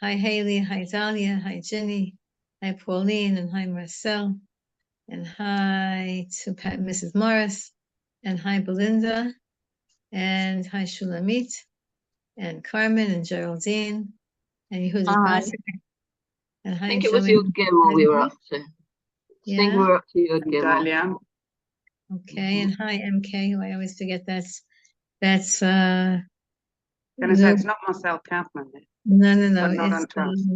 Hi, Haley. Hi, Dahlia. Hi, Jenny. Hi, Pauline. And hi, Marcel. And hi to Mrs. Morris. And hi, Belinda. And hi, Shulamit. And Carmen and Geraldine. And Yehuda Basik. And hi, I think it was Yud Gimel we were up to. Yeah. I think we were up to Yud Gimel. Okay, and hi, MK, who I always forget that's it's not Marcel Kaufman. No. Not on trust.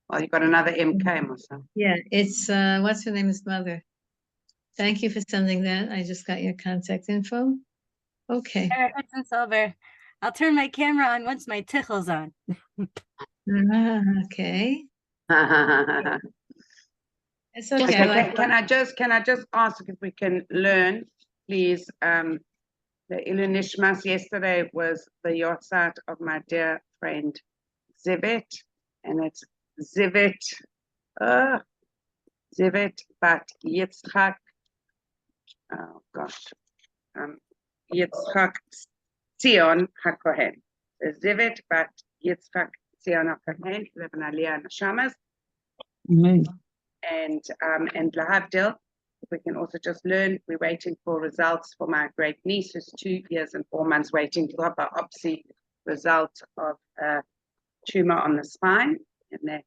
Well, you've got another MK, Marcel. Yeah, it's what's her name? His mother. Thank you for sending that. I just got your contact info. Okay. Rebbetzin Silber. I'll turn my camera on once my tichel's on. Okay. It's okay. Okay. Can I just ask if we can learn, please? The Ilu Nishmas yesterday was the yahrzeit of my dear friend Zivet, and it's Zivet Bat Yitzchak. Oh gosh, Yitzchak Zion HaKohen. Zivet Bat Yitzchak Zion HaKohen, Leben Aliyah Neshamas. And Lahavdil, we can also just learn. We're waiting for results for my great niece, who's 2 years and 4 months waiting to have a biopsy result of a tumor on the spine, and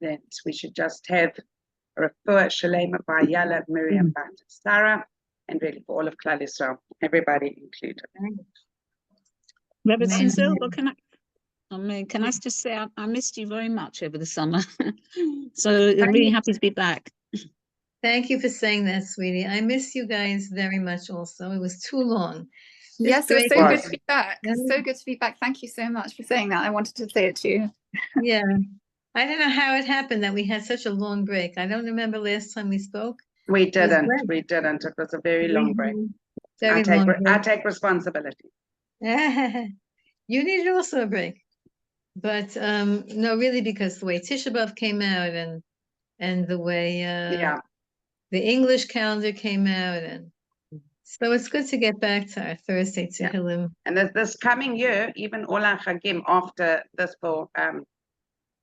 that we should just have a refuah shalema by Yala, Miriam, Bat Sarah, and really for all of Klal Yisrael, everybody included. Rebbetzin Silber, can I just say I missed you very much over the summer. So I'm really happy to be back. Thank you for saying that, sweetie. I miss you guys very much also. It was too long. Yes, it was so good to be back. So good to be back. Thank you so much for saying that. I wanted to say it to you. Yeah. I don't know how it happened that we had such a long break. I don't remember last time we spoke. We didn't. It was a very long break. I take responsibility. You needed also a break. But no, really, because the way Tisha B'Av came out and the way the English calendar came out, and so it's good to get back to our Thursday Tehillim. And this coming year, even all our Chagim after this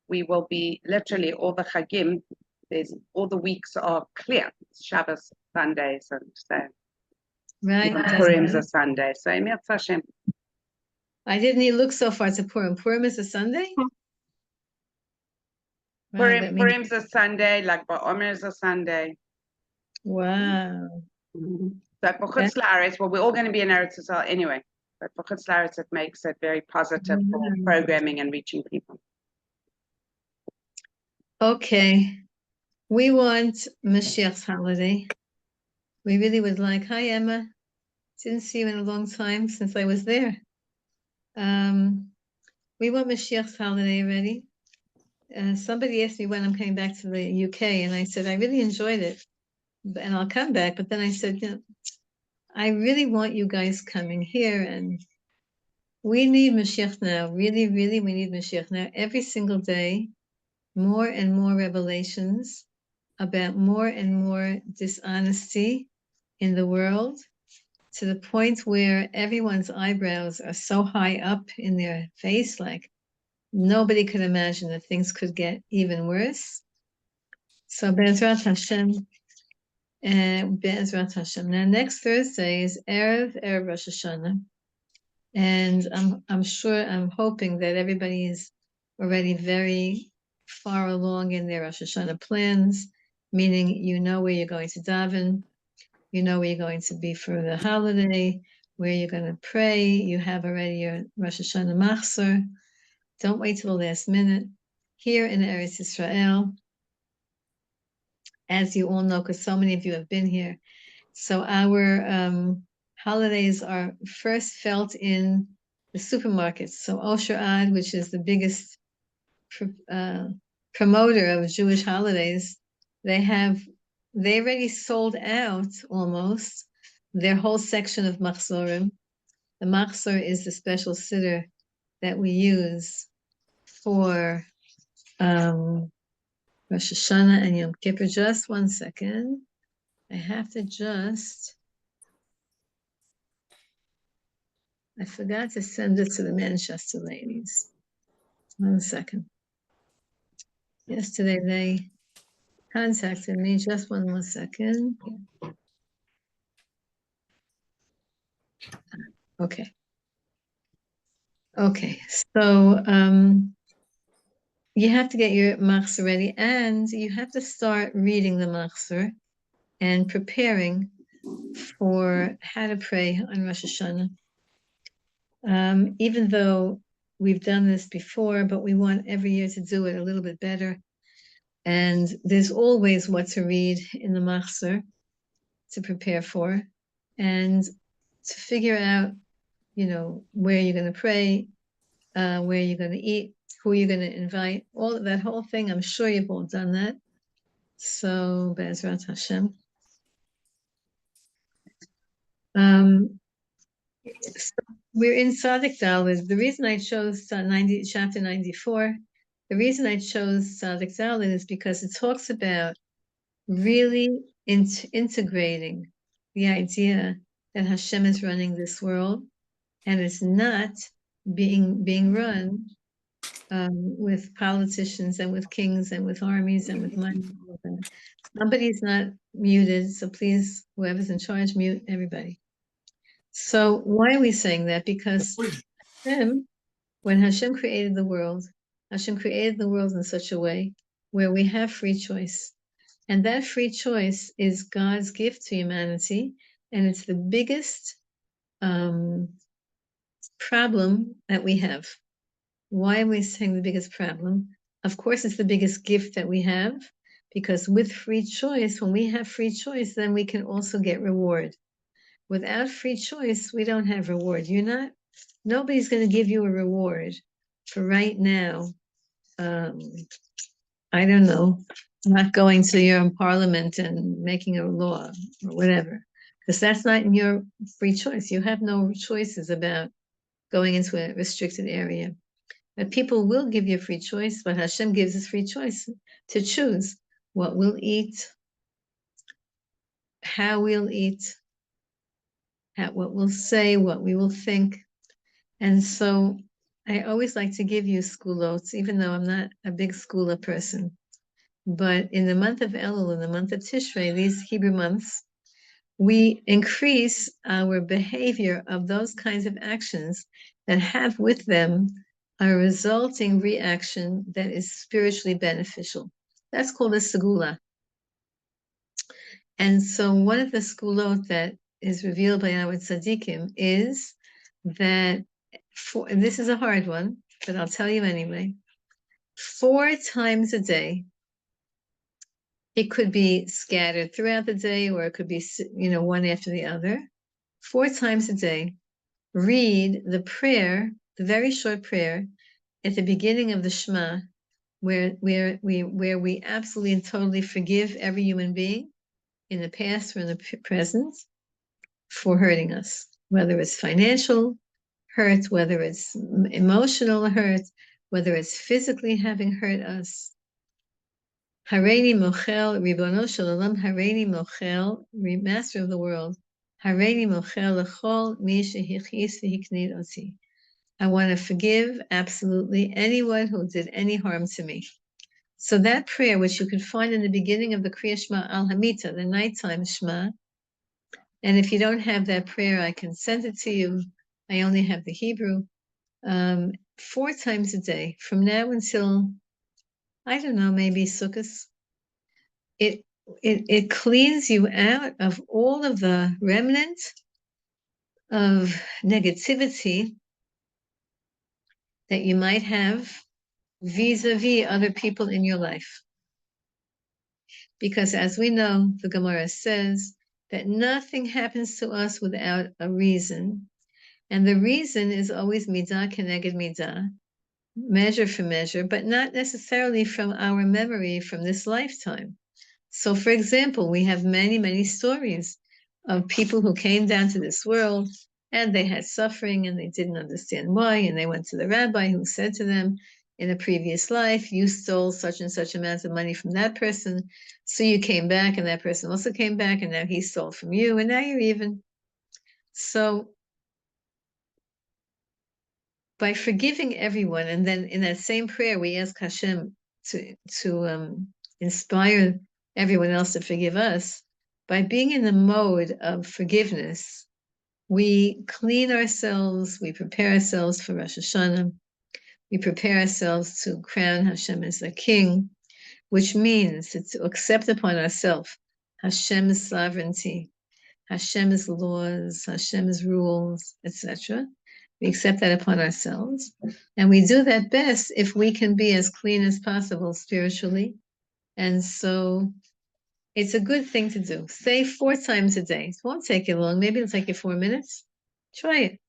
we will be literally all the Chagim. There's all the weeks are clear. Shabbos, Sundays, and so right. Purim's a Sunday. So Emir Hashem. I didn't even look so far to Purim. Purim is a Sunday? Purim's a Sunday, like Ba'omer is a Sunday. Wow. So for Chutz La'aretz, well, we're all going to be in Eretz Yisrael anyway, but for Chutz La'aretz, it makes it very positive for programming and reaching people. Okay. We want Mashiach's holiday. We really would like. Hi, Emma. Didn't see you in a long time since I was there. We want Mashiach's holiday already. Somebody asked me when I'm coming back to the UK, and I said I really enjoyed it, and I'll come back. But then I said, I really want you guys coming here, and we need Mashiach now. Really, really, we need Mashiach now. Every single day, more and more revelations about more and more dishonesty in the world, to the point where everyone's eyebrows are so high up in their face, like nobody could imagine that things could get even worse. So Be'ezrat Hashem, Now next Thursday is Erev Rosh Hashanah, and I'm hoping that everybody is already very far along in their Rosh Hashanah plans, meaning you know where you're going to daven, you know where you're going to be for the holiday, where you're going to pray. You have already your Rosh Hashanah Machzor. Don't wait till the last minute. Here in Eretz Yisrael, as you all know, because so many of you have been here, so our holidays are first felt in the supermarkets. So Osher Ad, which is the biggest promoter of Jewish holidays, they already sold out almost their whole section of Machzorim. The Machzor is the special siddur that we use for Rosh Hashanah and Yom Kippur. Just 1 second. I have to I forgot to send it to the Manchester ladies. 1 second. Yesterday they contacted me. Just 1 more second. Okay. Okay. So you have to get your machzor ready, and you have to start reading the machzor and preparing for how to pray on Rosh Hashanah. Even though we've done this before, but we want every year to do it a little bit better. And there's always what to read in the machzor to prepare for, and to figure out, where you're going to pray, where you're going to eat, who you're going to invite, all of that whole thing. I'm sure you've all done that. So, Be'ezrat Hashem. So we're in Tzaddik Dalet. The reason I chose chapter 94, the reason I chose Tzaddik Dalet is because it talks about really integrating the idea that Hashem is running this world, and it's not being run with politicians and with kings and with armies and with money. Somebody's not muted, so please, whoever's in charge, mute everybody. So why are we saying that? Because when Hashem created the world in such a way where we have free choice. And that free choice is God's gift to humanity. And it's the biggest problem that we have. Why are we saying the biggest problem? Of course, it's the biggest gift that we have, because with free choice, when we have free choice, then we can also get reward. Without free choice, we don't have reward. Nobody's going to give you a reward for right now. I don't know, not going to your parliament and making a law or whatever, because that's not in your free choice. You have no choices about going into a restricted area. But people will give you free choice, but Hashem gives us free choice to choose what we'll eat, how we'll eat, what we'll say, what we will think. And so I always like to give you schoolotes, even though I'm not a big schooler person. But in the month of Elul, in the month of Tishrei, these Hebrew months, we increase our behavior of those kinds of actions that have with them a resulting reaction that is spiritually beneficial. That's called a segula. And so one of the schoolot that is revealed by our tzaddikim is that, and this is a hard one, but I'll tell you anyway, 4 times a day, it could be scattered throughout the day, or it could be, one after the other. 4 times a day, read the prayer, the very short prayer at the beginning of the Shema, where we absolutely and totally forgive every human being in the past or in the present for hurting us, whether it's financial hurt, whether it's emotional hurt, whether it's physically having hurt us. Hareini mochel, Ribono shel olam, hareini mochel, Master of the world, hareini mochel lechol mi shehichis v'hiknid oti. I want to forgive absolutely anyone who did any harm to me. So that prayer, which you can find in the beginning of the Kriya Shema Al Hamita, the nighttime Shema, and if you don't have that prayer, I can send it to you. I only have the Hebrew. 4 times a day, from now until, I don't know, maybe Sukkot. It cleans you out of all of the remnant of negativity that you might have vis-a-vis other people in your life. Because as we know, the Gemara says that nothing happens to us without a reason. And the reason is always midah keneged midah, measure for measure, but not necessarily from our memory from this lifetime. So, for example, we have many, many stories of people who came down to this world and they had suffering and they didn't understand why. And they went to the rabbi who said to them, in a previous life, you stole such and such amount of money from that person. So you came back and that person also came back and now he stole from you and now you're even. So by forgiving everyone, and then in that same prayer, we ask Hashem to inspire everyone else to forgive us. By being in the mode of forgiveness, we clean ourselves, we prepare ourselves for Rosh Hashanah, we prepare ourselves to crown Hashem as the king, which means to accept upon ourselves Hashem's sovereignty, Hashem's laws, Hashem's rules, etc. We accept that upon ourselves. And we do that best if we can be as clean as possible spiritually. And so it's a good thing to do. Say 4 times a day. It won't take you long. Maybe it'll take you 4 minutes. Try it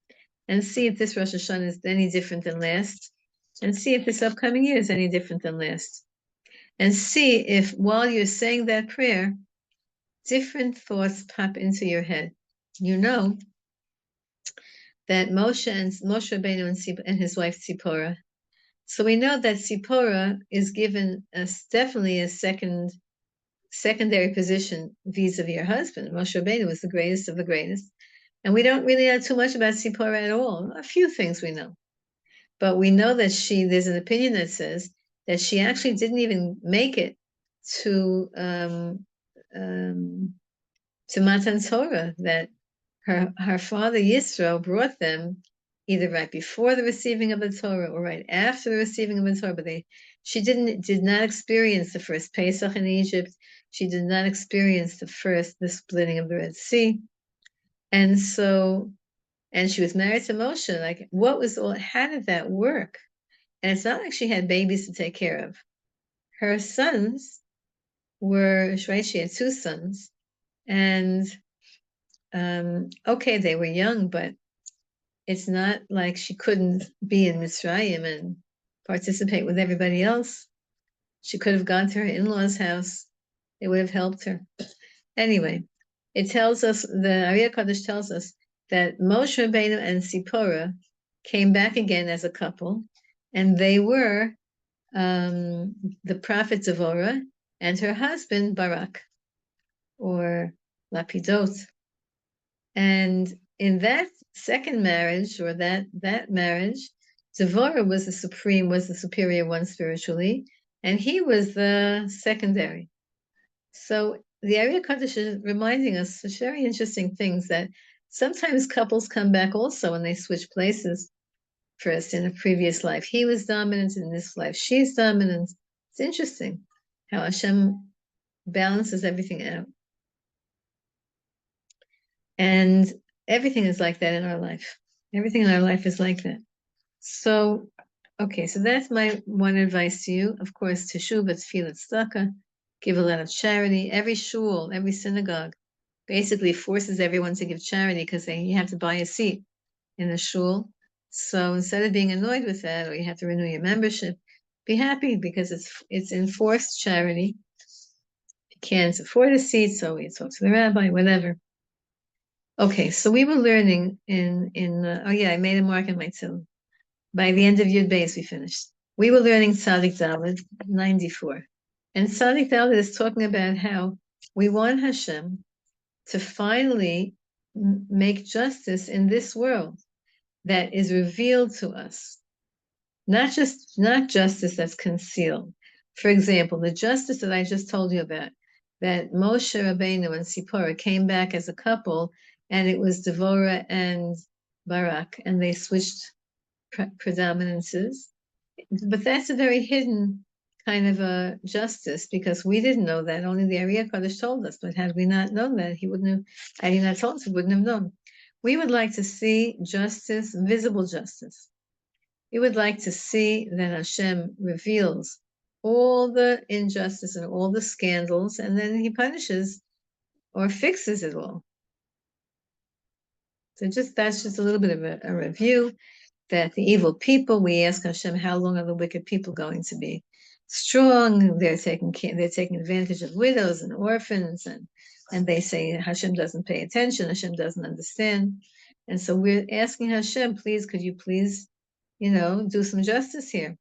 and see if this Rosh Hashanah is any different than last. And see if this upcoming year is any different than last. And see if while you're saying that prayer, different thoughts pop into your head. You know that Moshe Rabbeinu and his wife Tzipporah. So we know that Tzipporah is given definitely a secondary position vis-a-vis her husband. Moshe Rabbeinu was the greatest of the greatest. And we don't really know too much about Tzipporah at all. A few things we know. But we know that there's an opinion that says that she actually didn't even make it to Matan Torah, that her father Yisro brought them either right before the receiving of the Torah or right after the receiving of the Torah, but she did not experience the first Pesach in Egypt. She did not experience the splitting of the Red Sea. And she was married to Moshe. Like, how did that work? And it's not like she had babies to take care of. Her sons she had 2 sons. And okay, they were young, but it's not like she couldn't be in Mitzrayim and participate with everybody else. She could have gone to her in-laws' house. It would have helped her. Anyway, it tells us, the Ari HaKadosh tells us that Moshe Rabbeinu and Tzipporah came back again as a couple, and they were the prophet Devorah and her husband Barak, or Lapidot. And in that second marriage, or that marriage, Devorah was the superior one spiritually, and he was the secondary. So the Ari HaKadosh is reminding us such very interesting things, that sometimes couples come back also when they switch places. First, in a previous life, he was dominant, in this life, she's dominant. It's interesting how Hashem balances everything out. And everything is like that in our life. Everything in our life is like that. So, okay, so that's my one advice to you. Of course, teshuvah, tefillah, tzedakah, give a lot of charity. Every shul, every synagogue basically forces everyone to give charity because you have to buy a seat in the shul. So instead of being annoyed with that, or you have to renew your membership, be happy because it's enforced charity. You can't afford a seat, so you talk to the rabbi, whatever. Okay, so we were learning I made a mark in my Tehillim. By the end of Yud Beis, we finished. We were learning Tzadik Daled 94. And Tzadik Daled is talking about how we want Hashem to finally make justice in this world that is revealed to us. Not justice that's concealed. For example, the justice that I just told you about, that Moshe Rabbeinu and Tzipporah came back as a couple, and it was Devorah and Barak, and they switched predominances. But that's a very hidden kind of a justice, because we didn't know that. Only the Ari HaKadosh told us. But had we not known that, he wouldn't have. Had he not told us, we wouldn't have known. We would like to see justice, visible justice. We would like to see that Hashem reveals all the injustice and all the scandals, and then he punishes or fixes it all. So that's just a little bit of a review, that the evil people, we ask Hashem, how long are the wicked people going to be strong? They're taking advantage of widows and orphans, and they say Hashem doesn't pay attention, Hashem doesn't understand. And so we're asking Hashem, please, could you please, do some justice here?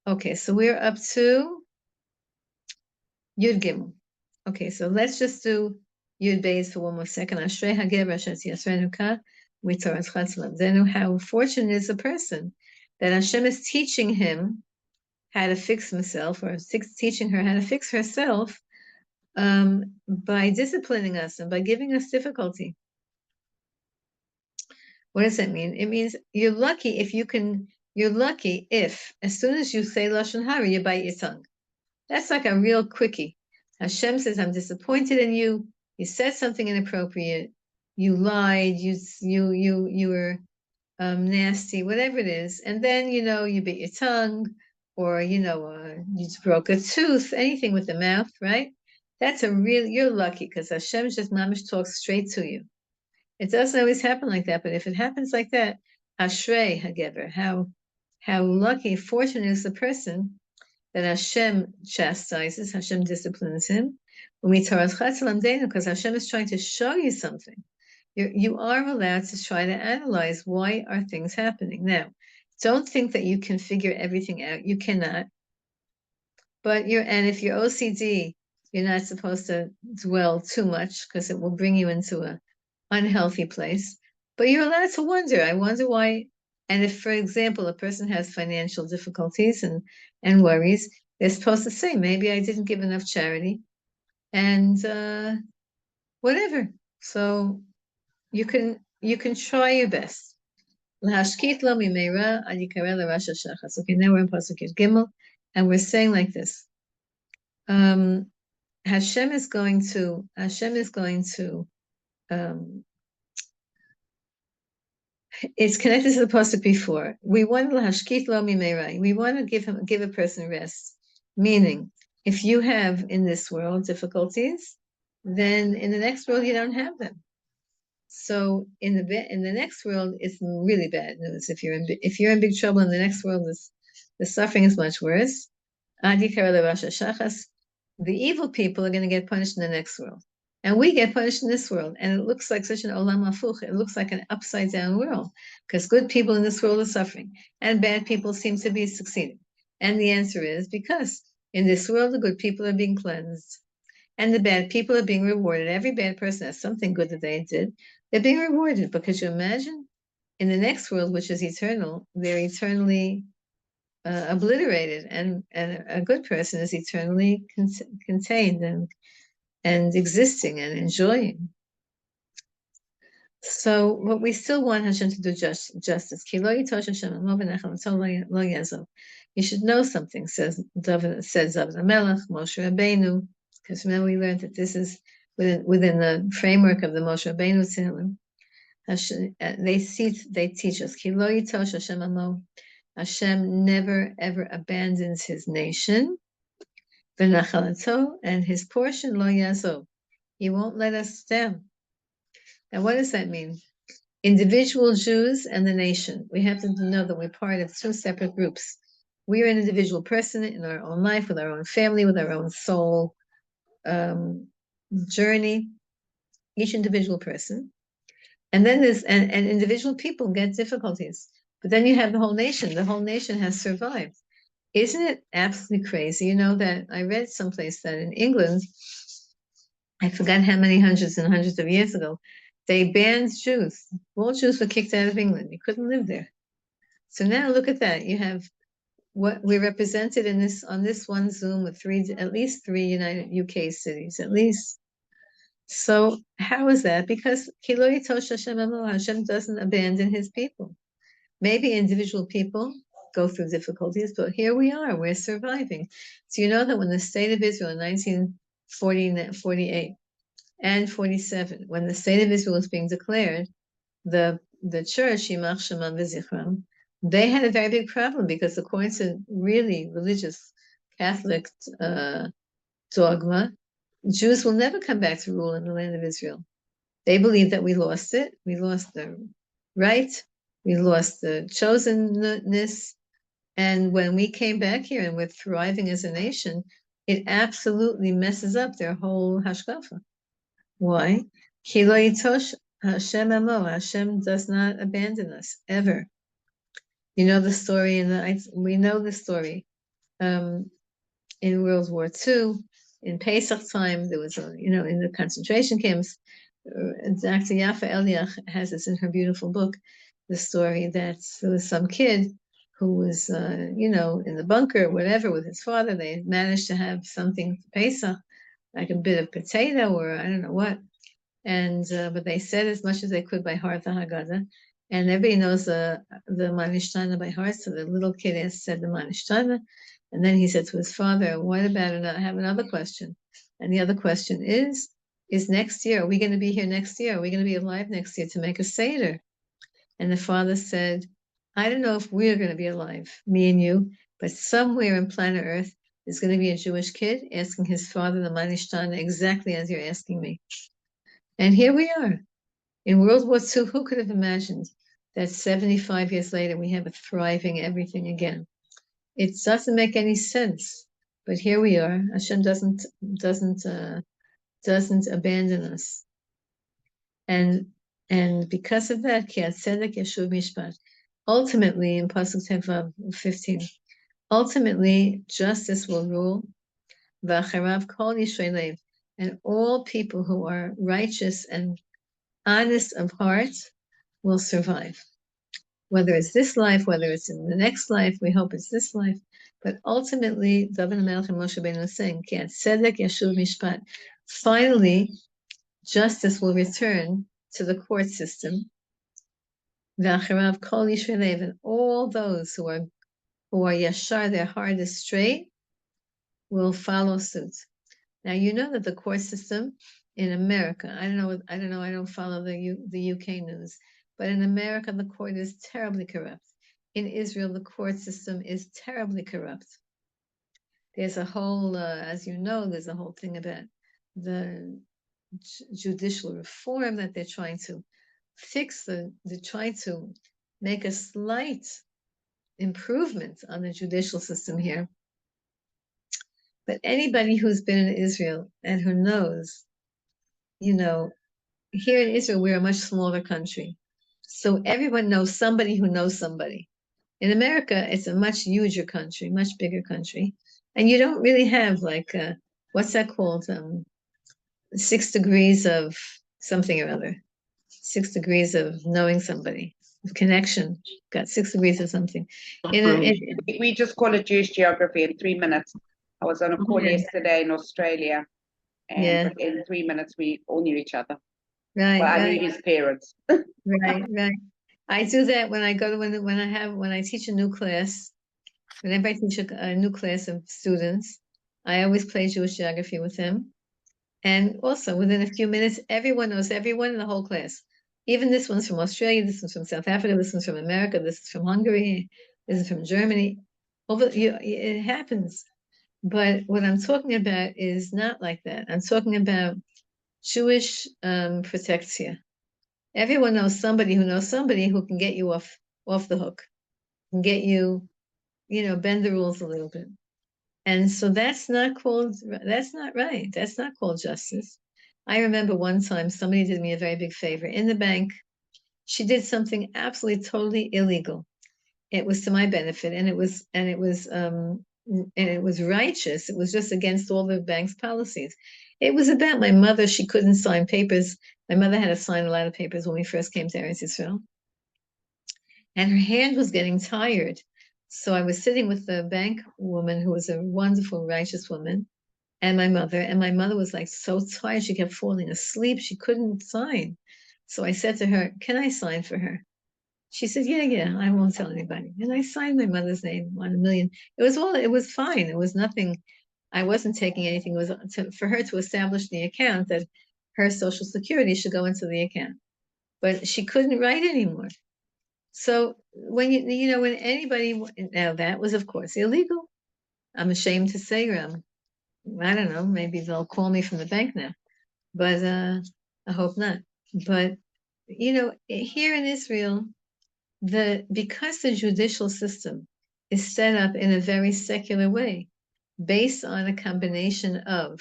Okay, so we're up to Yud Gimel. Okay, so let's just do Yud Beis for one more second. Ashrei Hager Asher Tziyasrenu Ka How fortunate is a person that Hashem is teaching him how to fix himself, or teaching her how to fix herself, by disciplining us and by giving us difficulty. What does that mean? It means you're lucky if as soon as you say Lashon Hara, you bite your tongue. That's like a real quickie. Hashem says, I'm disappointed in you. You said something inappropriate. You lied. You were nasty, whatever it is. And then, you bit your tongue, or, you broke a tooth, anything with the mouth, right? You're lucky, because Hashem just mamish talks straight to you. It doesn't always happen like that, but if it happens like that, Ashrei Hagever, how lucky, fortunate is the person that Hashem chastises, Hashem disciplines him, because Hashem is trying to show you something. You are allowed to try to analyze, why are things happening. Now, don't think that you can figure everything out. You cannot. But if you're OCD, you're not supposed to dwell too much, because it will bring you into an unhealthy place. But you're allowed to wonder. I wonder why. And if, for example, a person has financial difficulties and worries, they're supposed to say, maybe I didn't give enough charity, and whatever. So you can try your best. Okay, now we're in Pasuk Gimel, and we're saying like this. Hashem is going to it's connected to the pasuk before. We want to give a person rest. Meaning, if you have in this world difficulties, then in the next world you don't have them. So in the next world, it's really bad news. If you're in big trouble in the next world, the suffering is much worse. The evil people are going to get punished in the next world. And we get punished in this world. And it looks like such an olam hafuch. It looks like an upside down world, because good people in this world are suffering and bad people seem to be succeeding. And the answer is because in this world, the good people are being cleansed and the bad people are being rewarded. Every bad person has something good that they did. They're being rewarded, because you imagine in the next world, which is eternal, they're eternally obliterated, and a good person is eternally contained and existing and enjoying. So, what we still want Hashem to do justice. You should know something, says David HaMelech, Moshe Rabbeinu, because remember we learned that this is within the framework of the Moshe Rabbeinu Tehillim. They teach us, Hashem never ever abandons his nation, and his portion lo yazov. He won't let us down. Now, what does that mean? Individual Jews and the nation. We have to know that we're part of two separate groups. We are an individual person in our own life, with our own family, with our own soul journey, each individual person. And then and individual people get difficulties. But then you have the whole nation. The whole nation has survived. Isn't it absolutely crazy? You know that I read someplace that in England, I forgot how many hundreds and hundreds of years ago, they banned Jews. All Jews were kicked out of England. You couldn't live there. So now look at that. You have what we're represented on this one Zoom with at least three United UK cities, at least. So how is that? Because Hashem doesn't abandon his people. Maybe individual people go through difficulties, but here we are, we're surviving. So you know that when the state of Israel in 1948 and 47, when the state of Israel was being declared, the church, Yimach Shemam V'Zichram, they had a very big problem, because according to really religious Catholic dogma, Jews will never come back to rule in the land of Israel. They believe that we lost it. We lost the right. We lost the chosenness. And when we came back here and we're thriving as a nation, it absolutely messes up their whole hashkafa. Why? Hashem does not abandon us, ever. You know the story, we know the story. In World War II, in Pesach time, there was in the concentration camps, Dr. Yafa Eliach has this in her beautiful book, the story that there was some kid who was, in the bunker, whatever, with his father. They managed to have something for Pesach, like a bit of potato or I don't know what. And but they said as much as they could by heart the Haggadah, and everybody knows the Manishtana by heart. So the little kid said the Manishtana, and then he said to his father, "What about I have another question?" And the other question is next year? Are we going to be here next year? Are we going to be alive next year to make a seder? And the father said, "I don't know if we're going to be alive, me and you, but somewhere in planet Earth there's going to be a Jewish kid asking his father the Manishtana exactly as you're asking me." And here we are. In World War II, who could have imagined that 75 years later we have a thriving everything again? It doesn't make any sense, but here we are. Hashem doesn't abandon us, and because of that, Ki Tzedek Yashuv Mishpat. Ultimately, in Pasuk Tevav 15, ultimately justice will rule. V'acharav kol yishrei lev, and all people who are righteous and honest of heart will survive. Whether it's this life, whether it's in the next life, we hope it's this life. But ultimately, David HaMelech and Moshe Rabbeinu was saying, Ki Tzedek Yashuv Mishpat. Finally, justice will return to the court system. V'acharav kol yishrei lev, and all those who are yashar, their heart is straight, will follow suit. Now you know that the court system in America, I don't follow the UK news, but in America the court is terribly corrupt. In Israel the court system is terribly corrupt. There's a whole, as you know, there's a whole thing about the judicial reform that they're trying to fix. They're trying to make a slight improvement on the judicial system here. But anybody who's been in Israel and who knows, here in Israel, we're a much smaller country. So everyone knows somebody who knows somebody. In America, it's a much huger country, much bigger country. And you don't really have what's that called? 6 degrees of something or other. 6 degrees of knowing somebody, of connection. Got 6 degrees of something. We just call it Jewish geography in 3 minutes. I was on a call yesterday in Australia, and in 3 minutes we all knew each other. Right. Well, I knew his parents. Right. I do that when I when I teach a new class. Whenever I teach a new class of students, I always play Jewish geography with them. And also, within a few minutes, everyone knows everyone in the whole class. Even this one's from Australia, this one's from South Africa, this one's from America, this is from Hungary, this is from Germany. It happens. But what I'm talking about is not like that. I'm talking about Jewish protectia. Everyone knows somebody who can get you off the hook, can get you, bend the rules a little bit. And so that's not right. That's not called justice. I remember one time somebody did me a very big favor in the bank. She did something absolutely totally illegal. It was to my benefit, and it was righteous. It was just against all the bank's policies. It was about my mother. She couldn't sign papers. My mother had to sign a lot of papers when we first came to Eretz Yisrael. And her hand was getting tired. So I was sitting with the bank woman, who was a wonderful, righteous woman, and my mother was so tired, she kept falling asleep. She couldn't sign. So I said to her, "Can I sign for her?" She said, yeah, I won't tell anybody. And I signed my mother's name on a million. It was fine. It was nothing. I wasn't taking anything. It was for her to establish the account, that her Social Security should go into the account. But she couldn't write anymore. So when when anybody, now that was of course illegal. I'm ashamed to say, I don't know, maybe they'll call me from the bank now, but I hope not. But here in Israel, because the judicial system is set up in a very secular way, based on a combination of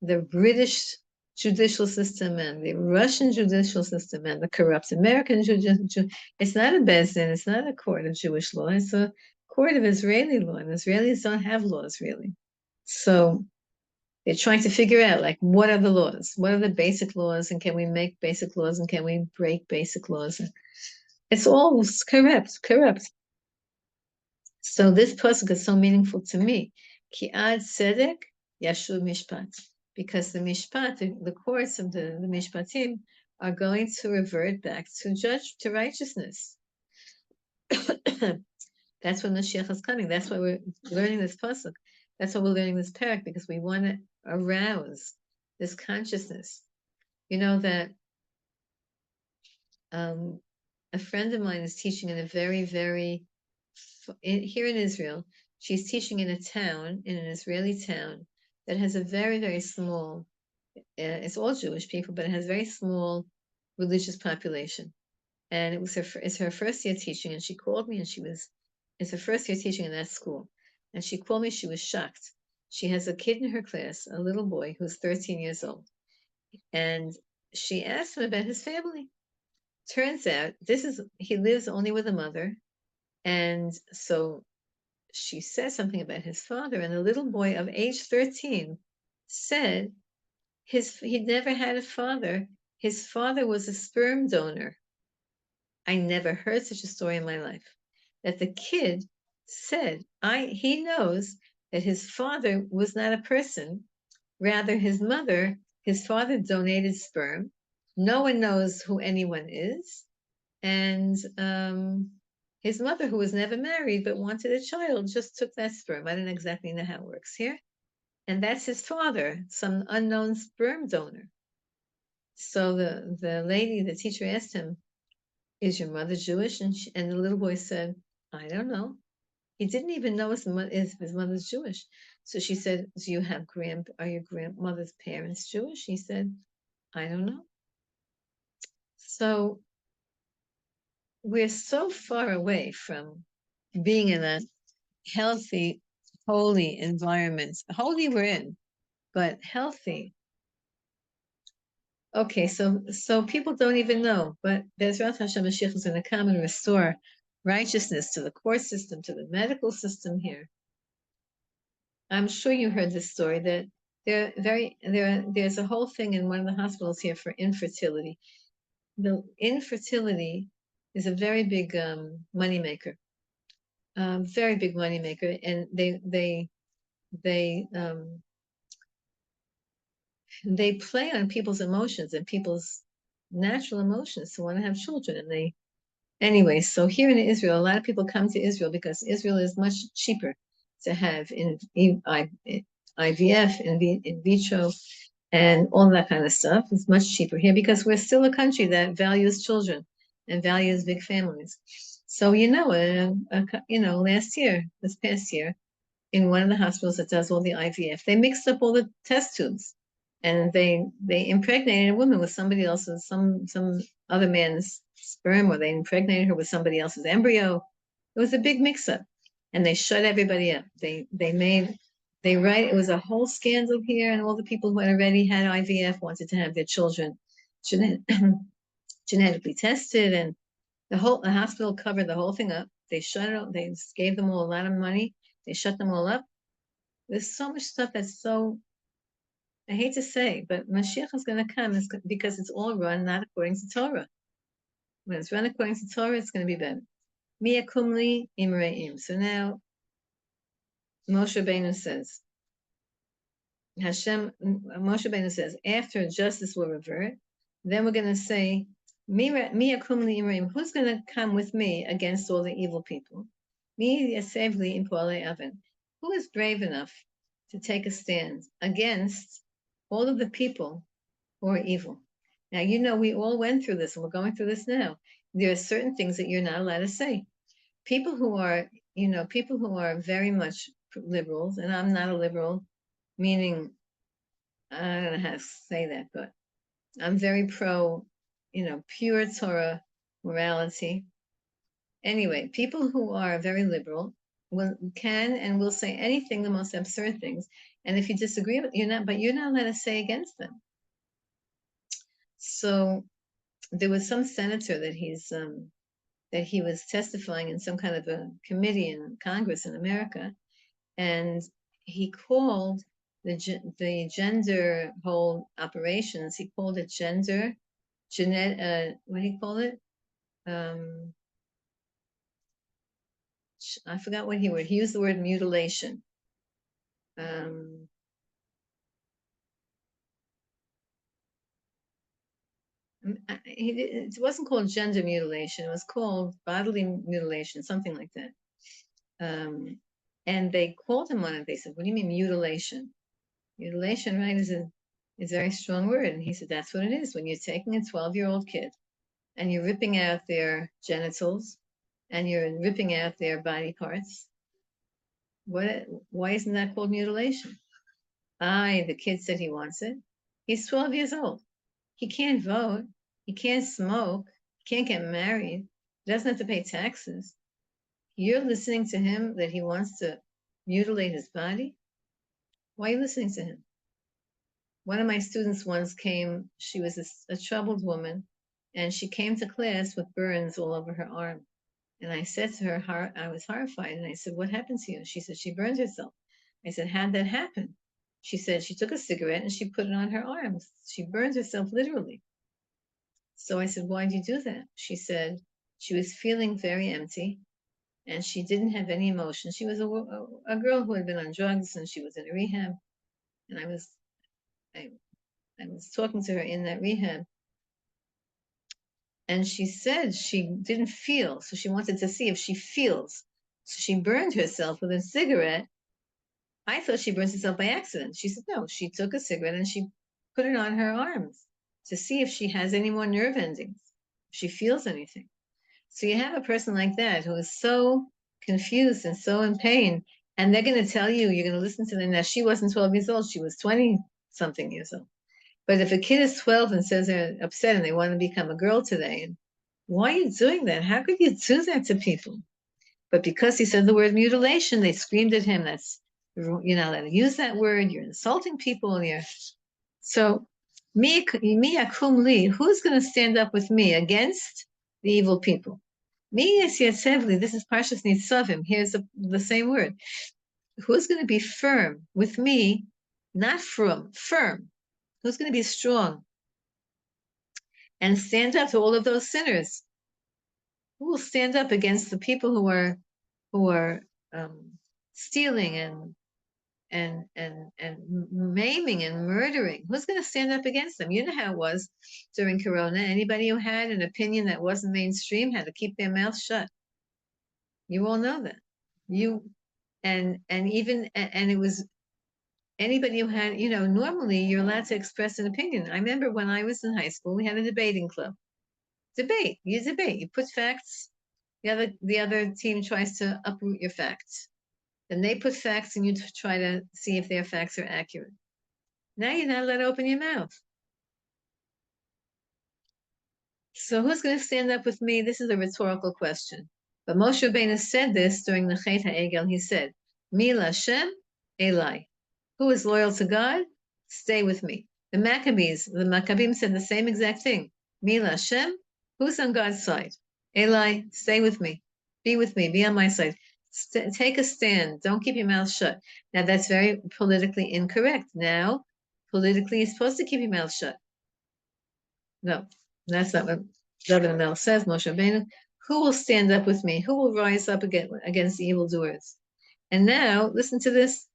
the British judicial system and the Russian judicial system and the corrupt American judicial. It's not a Bezdin, it's not a court of Jewish law, it's a court of Israeli law, and Israelis don't have laws really. So They're trying to figure out, like, what are the laws? What are the basic laws? And can we make basic laws? And can we break basic laws? And it's all corrupt. So this pasuk is so meaningful to me. Ki ad tzedek yashu mishpat. Because the mishpat, the courts of the mishpatim, are going to revert back to righteousness. That's when Mashiach is coming. That's why we're learning this pasuk. That's why we're learning this parak, because we want to arouse this consciousness. You know that a friend of mine is teaching in a very, here in Israel. She's teaching in a town, in an Israeli town, that has a very, very small, it's all Jewish people, but it has very small religious population. And it's her first year teaching, and she called me, and it's her first year teaching in that school. And she called me, she was shocked. She has a kid in her class, a little boy who's 13 years old. And she asked him about his family. Turns out he lives only with a mother. And so she said something about his father, and the little boy of age 13 said he'd never had a father. His father was a sperm donor. I never heard such a story in my life. That the kid said, he knows that his father was not a person, rather his father donated sperm. No one knows who anyone is. And his mother, who was never married but wanted a child, just took that sperm. I don't exactly know how it works here. And that's his father, some unknown sperm donor. So the teacher asked him, is your mother Jewish? And the little boy said, I don't know. He didn't even know his mother's Jewish. So she said, are your grandmother's parents Jewish? He said, I don't know. So we're so far away from being in a healthy, holy environment. Holy we're in, but healthy. Okay, so people don't even know, but Bezrat Hashem Mashiach is going to come and restore righteousness to the court system, to the medical system here. I'm sure you heard this story that there's a whole thing in one of the hospitals here for infertility. The infertility is a very big moneymaker, very big moneymaker, and they play on people's emotions and people's natural emotions to want to have children. And anyway, so here in Israel, a lot of people come to Israel because Israel is much cheaper to have in IVF, in vitro, and all that kind of stuff. It's much cheaper here because we're still a country that values children and values big families. So this past year, in one of the hospitals that does all the IVF, they mixed up all the test tubes, and they impregnated a woman with somebody else's, some other man's sperm, or they impregnated her with somebody else's embryo. It was a big mix-up, and they shut everybody up. It was a whole scandal here, and all the people who had already had IVF wanted to have their children genetically tested, and the hospital covered the whole thing up. They shut it up. They gave them all a lot of money. They shut them all up. There's so much stuff that's so, I hate to say, but Mashiach is going to come because it's all run not according to Torah. When it's run according to Torah, it's going to be better. Mia kumli imreim. So now, Moshe Rabbeinu says, Moshe Rabbeinu says, after justice will revert, then we're going to say, Mia kumli imreim. Who's going to come with me against all the evil people? Mi yasevli in poalei oven. Who is brave enough to take a stand against all of the people who are evil? Now, we all went through this, and we're going through this now. There are certain things that you're not allowed to say. People who are very much liberals, and I'm not a liberal, meaning, I don't know how to say that, but I'm very pro, pure Torah morality. Anyway, people who are very liberal can and will say anything, the most absurd things. And if you disagree with, you're not allowed to say against them. So there was some senator that he was testifying in some kind of a committee in Congress in America, and he called the gender whole operations. He called it gender, what do you call it? I forgot what he used the word mutilation. It wasn't called gender mutilation. It was called bodily mutilation, something like that. And they called him on it. They said, "What do you mean mutilation?" Mutilation, right, is a very strong word. And he said, "That's what it is. When you're taking a 12-year-old kid and you're ripping out their genitals and you're ripping out their body parts, why isn't that called mutilation?" The kid said he wants it. He's 12 years old. He can't vote. He can't smoke. He can't get married. He doesn't have to pay taxes. You're listening to him that he wants to mutilate his body? Why are you listening to him? One of my students once came, she was a troubled woman, and she came to class with burns all over her arm. And I said to her, I was horrified, and I said, "What happened to you?" She said, "She burned herself." I said, "How'd that happen?" She said she took a cigarette and she put it on her arms. She burned herself literally. So I said, "Why'd you do that?" She said she was feeling very empty and she didn't have any emotion. She was a girl who had been on drugs and she was in a rehab. And I was talking to her in that rehab. And she said she didn't feel, so she wanted to see if she feels. So she burned herself with a cigarette. I thought she burned herself by accident. She said, no, she took a cigarette and she put it on her arms to see if she has any more nerve endings, if she feels anything. So you have a person like that who is so confused and so in pain, and they're going to tell you, you're going to listen to them. Now, she wasn't 12 years old. She was 20-something years old. But if a kid is 12 and says they're upset and they want to become a girl today, and why are you doing that? How could you do that to people? But because he said the word mutilation, they screamed at him. That's, you're not allowed to use that word. You're insulting people. So, mi yakum li, who's going to stand up with me against the evil people? Mi yasyatzevli, this is Parshas Nitzavim. Here's the same word. Who's going to be firm with me? Not firm. Who's going to be strong and stand up to all of those sinners? Who will stand up against the people who are stealing and maiming and murdering? Who's going to stand up against them? You know how it was during Corona. Anybody who had an opinion that wasn't mainstream had to keep their mouth shut. You all know that. And it was anybody who had, normally you're allowed to express an opinion. I remember when I was in high school, we had a debating club. You debate. You put facts. The other team tries to uproot your facts. Then they put facts and you try to see if their facts are accurate. Now you're not allowed to open your mouth. So who's going to stand up with me? This is a rhetorical question. But Moshe Rabbeinu said this during the Chet HaEgel. He said, Mi Lashem Elai. Who is loyal to God? Stay with me. The Maccabim said the same exact thing. Mi Lashem. Who's on God's side? Eli, stay with me. Be with me. Be on my side. Take a stand. Don't keep your mouth shut. Now, that's very politically incorrect. Now, politically, you're supposed to keep your mouth shut. No, that's not what David Amel says, Moshe Rabbeinu. Who will stand up with me? Who will rise up against the evildoers? And now, listen to this.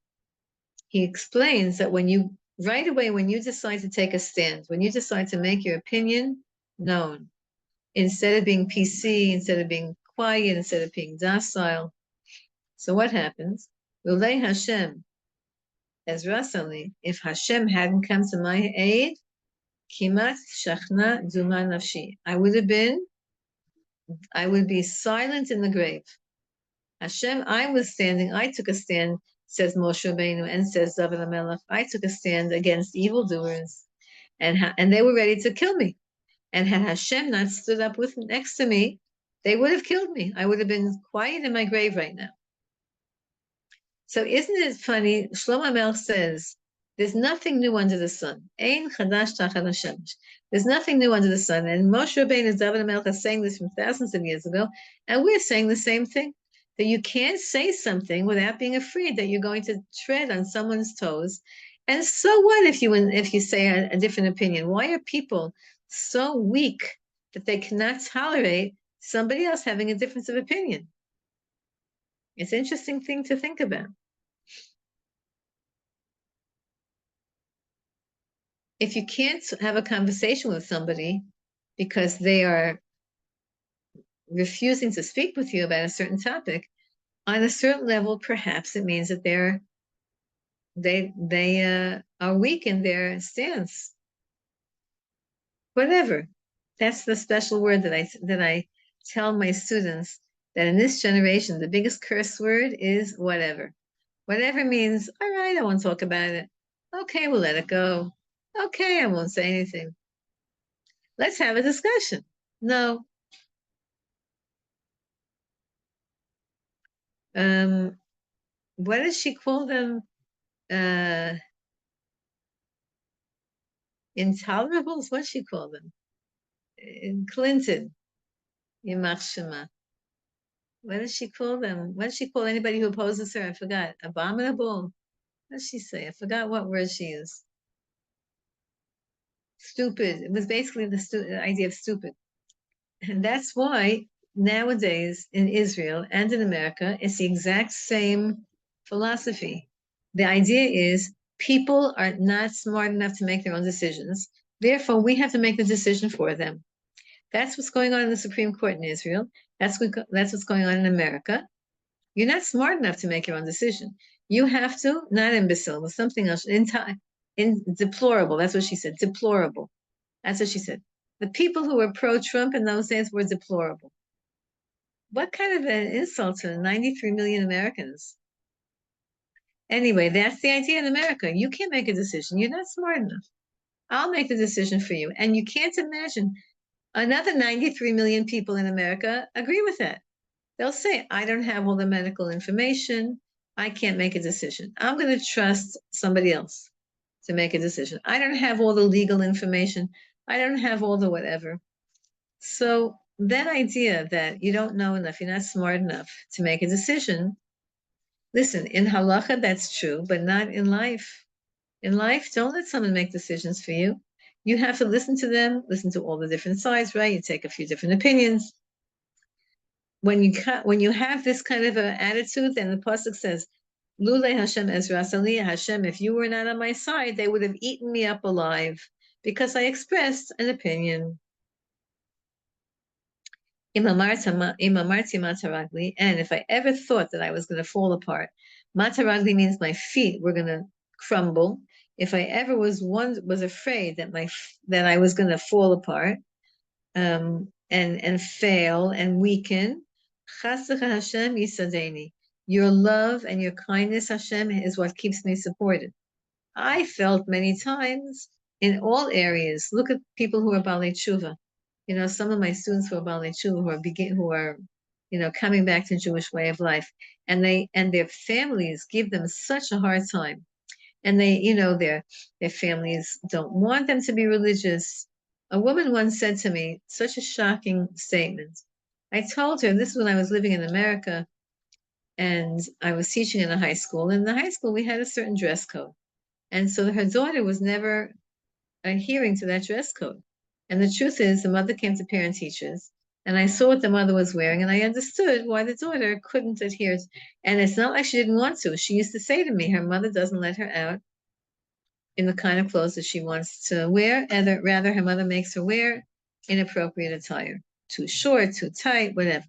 He explains that right away, when you decide to take a stand, when you decide to make your opinion known, instead of being PC, instead of being quiet, instead of being docile. So what happens? Lulei Hashem, Ezra Sali, if Hashem hadn't come to my aid, Kimat Shachna Duma Nafshi, I would be silent in the grave. Hashem, I took a stand, says Moshe Rabbeinu, and says David HaMelech, I took a stand against evildoers, and they were ready to kill me. And had Hashem not stood up next to me, they would have killed me. I would have been quiet in my grave right now. So isn't it funny? Shlomo Melech says, there's nothing new under the sun. Ein chadash tachat hashemesh. There's nothing new under the sun. And Moshe Rabbeinu and David HaMelech are saying this from thousands of years ago, and we're saying the same thing. That you can't say something without being afraid that you're going to tread on someone's toes And so what if you say a different opinion? Why are people so weak that they cannot tolerate somebody else having a difference of opinion? It's an interesting thing to think about. If you can't have a conversation with somebody because they are refusing to speak with you about a certain topic, on a certain level, perhaps it means that they are weak in their stance. Whatever. That's the special word that I tell my students, that in this generation, the biggest curse word is whatever. Whatever means, all right, I won't talk about it. Okay, we'll let it go. Okay, I won't say anything. Let's have a discussion. No. What does she call them? Intolerables? What does she call them? In Clinton, Yimach Shema. What does she call them? What does she call anybody who opposes her? I forgot. Abominable. What does she say? I forgot what word she used. Stupid. It was basically the idea of stupid. And that's why nowadays in Israel and in America, it's the exact same philosophy. The idea is people are not smart enough to make their own decisions. Therefore, we have to make the decision for them. That's what's going on in the Supreme Court in Israel. That's what's going on in America. You're not smart enough to make your own decision. You have to, not imbecile, but something else, deplorable. That's what she said, deplorable. That's what she said. The people who were pro-Trump in those days were deplorable. What kind of an insult to 93 million Americans? Anyway, that's the idea in America. You can't make a decision. You're not smart enough. I'll make the decision for you. And you can't imagine another 93 million people in America agree with that. They'll say, I don't have all the medical information. I can't make a decision. I'm going to trust somebody else to make a decision. I don't have all the legal information. I don't have all the whatever. So that idea that you don't know enough, you're not smart enough to make a decision, listen, in halacha, that's true, but not in life. In life, don't let someone make decisions for you. You have to listen to them, listen to all the different sides, right? You take a few different opinions. When you have this kind of an attitude, then the pasuk says, "Lule Hashem Ezrasali Hashem." If you were not on my side, they would have eaten me up alive because I expressed an opinion. Imamarti mataragli, and if I ever thought that I was going to fall apart, mataragli means my feet were going to crumble. If I ever was afraid that I was going to fall apart, and fail and weaken, Hashem yisadeni. Your love and your kindness, Hashem, is what keeps me supported. I felt many times in all areas. Look at people who are Balei Tshuva. You know, some of my students who are Balei Tshuva who are, coming back to Jewish way of life, and their families give them such a hard time, and their families don't want them to be religious. A woman once said to me, such a shocking statement. I told her, this is when I was living in America, and I was teaching in a high school. In the high school, we had a certain dress code. And so her daughter was never adhering to that dress code. And the truth is, the mother came to parent teachers, and I saw what the mother was wearing, and I understood why the daughter couldn't adhere. And it's not like she didn't want to. She used to say to me, her mother doesn't let her out in the kind of clothes that she wants to wear, and rather her mother makes her wear inappropriate attire, too short, too tight, whatever.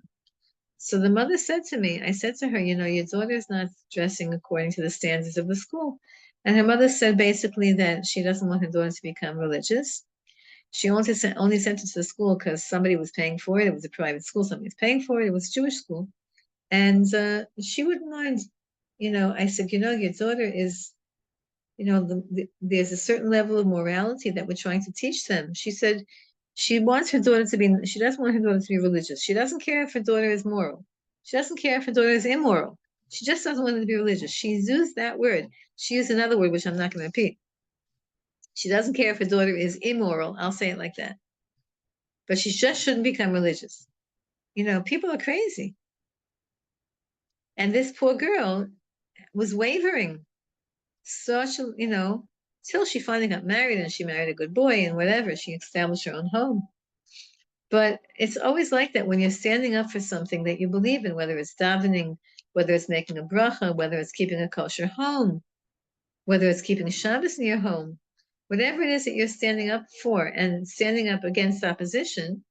So the mother said to me, I said to her, your daughter's not dressing according to the standards of the school. And her mother said basically that she doesn't want her daughter to become religious. She only sent her to the school because somebody was paying for it. It was a private school. Somebody was paying for it. It was a Jewish school. And she wouldn't mind. I said, your daughter is, there's a certain level of morality that we're trying to teach them. She said she doesn't want her daughter to be religious. She doesn't care if her daughter is moral. She doesn't care if her daughter is immoral. She just doesn't want her to be religious. She's used that word. She used another word, which I'm not going to repeat. She doesn't care if her daughter is immoral. I'll say it like that. But she just shouldn't become religious. People are crazy. And this poor girl was wavering. till she finally got married and she married a good boy and whatever. She established her own home. But it's always like that when you're standing up for something that you believe in, whether it's davening, whether it's making a bracha, whether it's keeping a kosher home, whether it's keeping Shabbos in your home, whatever it is that you're standing up for and standing up against opposition,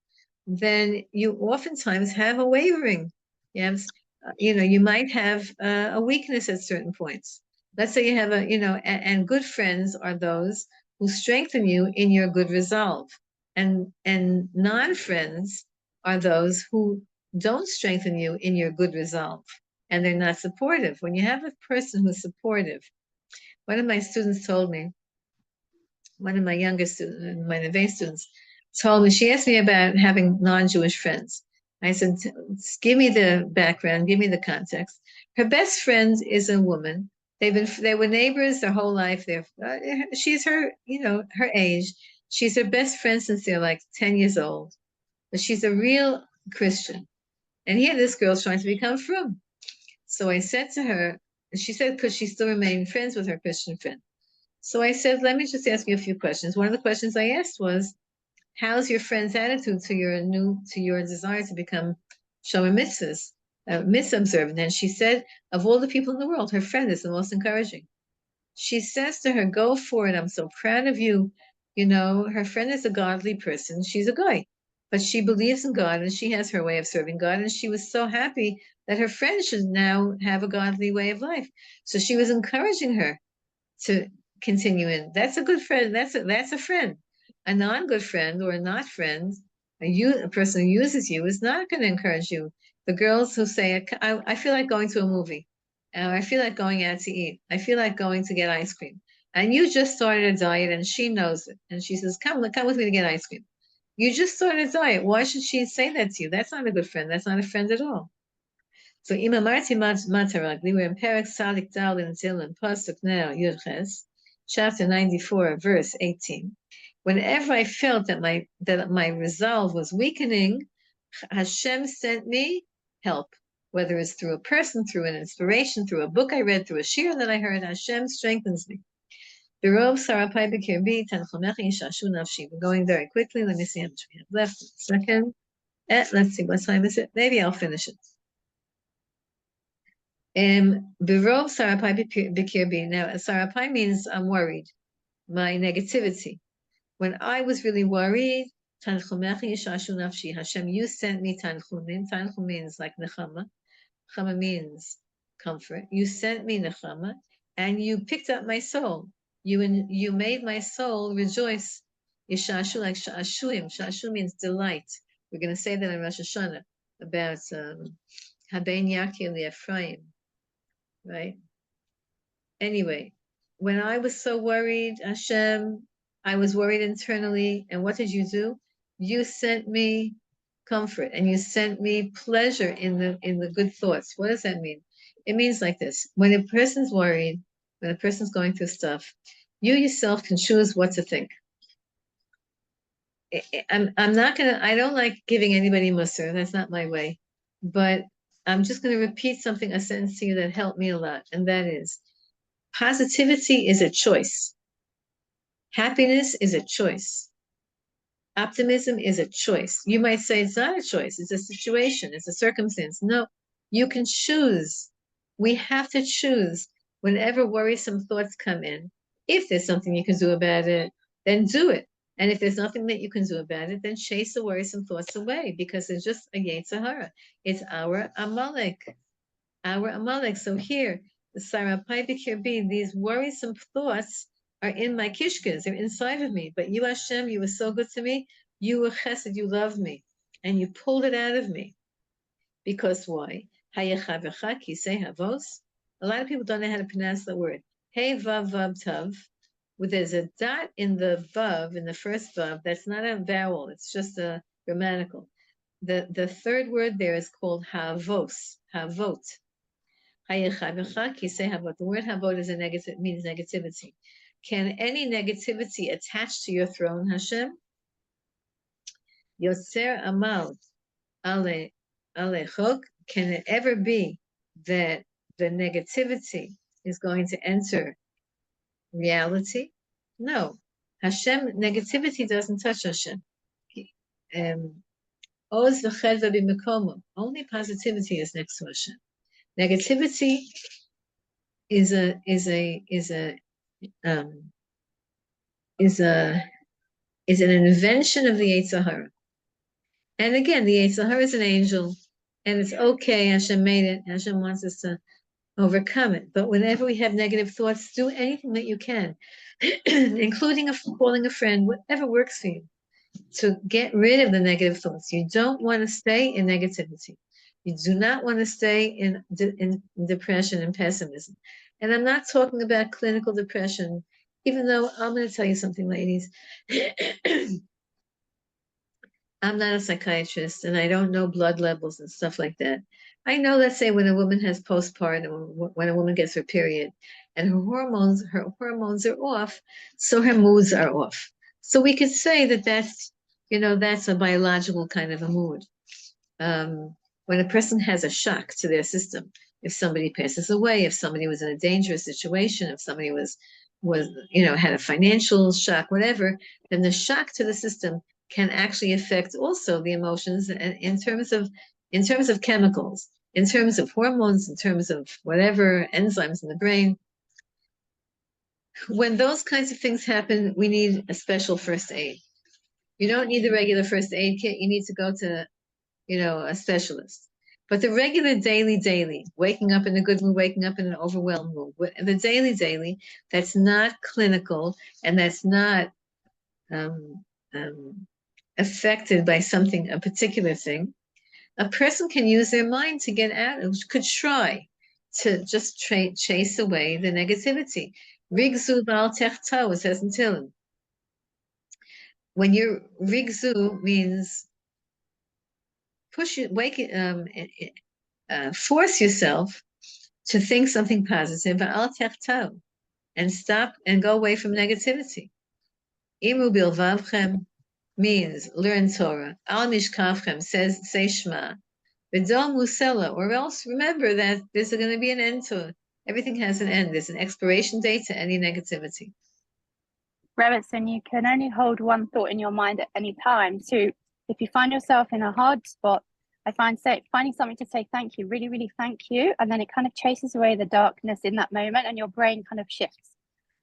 then you oftentimes have a wavering. You might have a weakness at certain points. Let's say you have and good friends are those who strengthen you in your good resolve. And non-friends are those who don't strengthen you in your good resolve, and they're not supportive. When you have a person who's supportive, one of my students told me, one of my younger students, my Neve students, told me, she asked me about having non-Jewish friends. I said, give me the background, give me the context. Her best friend is a woman. They were neighbors their whole life. She's her age. She's her best friend since they're like 10 years old. But she's a real Christian. And here this girl's trying to become frum. So I said to her, and she said, because she still remained friends with her Christian friend. So I said, let me just ask you a few questions. One of the questions I asked was, how's your friend's attitude to your desire to become Shomer Mitzvahs, mitzvah observant? And she said, of all the people in the world, her friend is the most encouraging. She says to her, go for it. I'm so proud of you. Her friend is a godly person. She's a guy, but she believes in God and she has her way of serving God. And she was so happy that her friend should now have a godly way of life. So she was encouraging her to continue in. That's a good friend. That's a friend. A non-good friend or a not friend, a person who uses you is not going to encourage you. The girls who say, I feel like going to a movie. I feel like going out to eat. I feel like going to get ice cream. And you just started a diet and she knows it. And she says, come with me to get ice cream. You just started a diet. Why should she say that to you? That's not a good friend. That's not a friend at all. So Ima Marti Mataragli, we're in Perek Salik Dal in Tehillim, Pasuk now, Yudches, chapter 94, verse 18. Whenever I felt that my resolve was weakening, Hashem sent me help. Whether it's through a person, through an inspiration, through a book I read, through a shir that I heard, Hashem strengthens me. We're going very quickly. Let me see how much we have left. A second. Let's see, what time is it? Maybe I'll finish it. Birov Sarapai Bikirbi. Now, Sarapai means I'm worried, my negativity. When I was really worried, Hashem, you sent me Tanchumim. Tanchum means like Nechama. Nechama means comfort. You sent me Nechama, and you picked up my soul. You made my soul rejoice. Yishashu, like Shashuim. Shashu means delight. We're going to say that in Rosh Hashanah about Haben Yakir Ephraim. Right? Anyway, when I was so worried, Hashem, I was worried internally. And what did you do? You sent me comfort and you sent me pleasure in the good thoughts. What does that mean? It means like this. When a person's worried, when a person's going through stuff, you yourself can choose what to think. I don't like giving anybody mussar. That's not my way. But I'm just going to repeat a sentence to you that helped me a lot. And that is, positivity is a choice. Happiness is a choice. Optimism is a choice. You might say it's not a choice. It's a situation. It's a circumstance. No, you can choose. We have to choose whenever worrisome thoughts come in. If there's something you can do about it, then do it. And if there's nothing that you can do about it, then chase the worrisome thoughts away because it's just a Yetzer Hara. It's our Amalek. Our Amalek. So here, the Sarapai Bikirbi, these worrisome thoughts are in my kishkas. They're inside of me. But you, Hashem, you were so good to me. You were chesed, you loved me. And you pulled it out of me. Because why? A lot of people don't know how to pronounce the word. Hey, vav, vav, tav. There's a dot in the vav, in the first vav. That's not a vowel. It's just a grammatical. The third word there is called havos. Havot. The word havot is means negativity. Can any negativity attach to your throne, Hashem? Yotzer amal alechok. Can it ever be that the negativity is going to enter reality? No. Hashem, negativity doesn't touch Hashem. Oz v'chedva b'mekomo. Only positivity is next to Hashem. Negativity is an invention of the Yetzer Hara. And again, the Yetzer Hara is an angel, and it's okay. Hashem made it. Hashem wants us to overcome it. But whenever we have negative thoughts, do anything that you can, including calling a friend, whatever works for you, to get rid of the negative thoughts. You don't want to stay in negativity. You do not want to stay in depression and pessimism. And I'm not talking about clinical depression, even though I'm going to tell you something, ladies. I'm not a psychiatrist and I don't know blood levels and stuff like that. I know, let's say, when a woman has postpartum, when a woman gets her period and her hormones are off, so her moods are off. So we could say that that's a biological kind of a mood. When a person has a shock to their system, if somebody passes away, if somebody was in a dangerous situation, if somebody had a financial shock, whatever, then the shock to the system can actually affect also the emotions in terms of chemicals, in terms of hormones, in terms of whatever enzymes in the brain. When those kinds of things happen, we need a special first aid. You don't need the regular first aid kit. You need to go to, a specialist. But the regular daily, waking up in a good mood, waking up in an overwhelmed mood, the daily, that's not clinical and that's not affected by a particular thing, a person can use their mind to get out, could try to just chase away the negativity. Rigzu bal techto, it says in Tehillim. When you're rigzu means force yourself to think something positive, al techto, and stop and go away from negativity. Imu bilvavchem means learn Torah. Al mishkavchem say Shema. V'dom musela, or else remember that there's going to be an end to it. Everything has an end. There's an expiration date to any negativity. Rebbetzin, you can only hold one thought in your mind at any time. So if you find yourself in a hard spot, I find finding something to say thank you, really, really thank you, and then it kind of chases away the darkness in that moment, and your brain kind of shifts.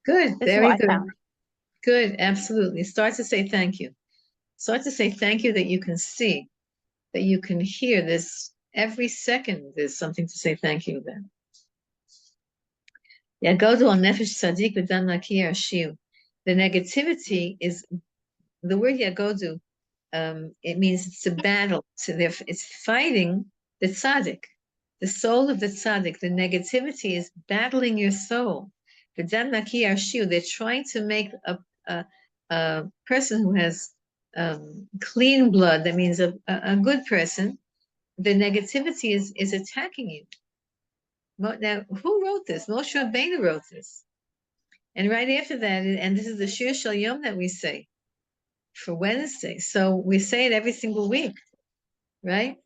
Good, very good. Good, absolutely. Start to say thank you. Start to say thank you that you can see, that you can hear this every second. There's something to say thank you about. Yagodu al nefesh tzadik v'dam naki yashiu. The negativity is the word yagodu. It means it's a battle. So it's fighting the tzaddik, the soul of the tzaddik. The negativity is battling your soul. V'dam naki yashiu. They're trying to make a person who has clean blood, that means a good person, the negativity is attacking you. Now, who wrote this? Moshe Rabbeinu wrote this. And right after that, and this is the Shir Shel Yom that we say for Wednesday. So we say it every single week, right?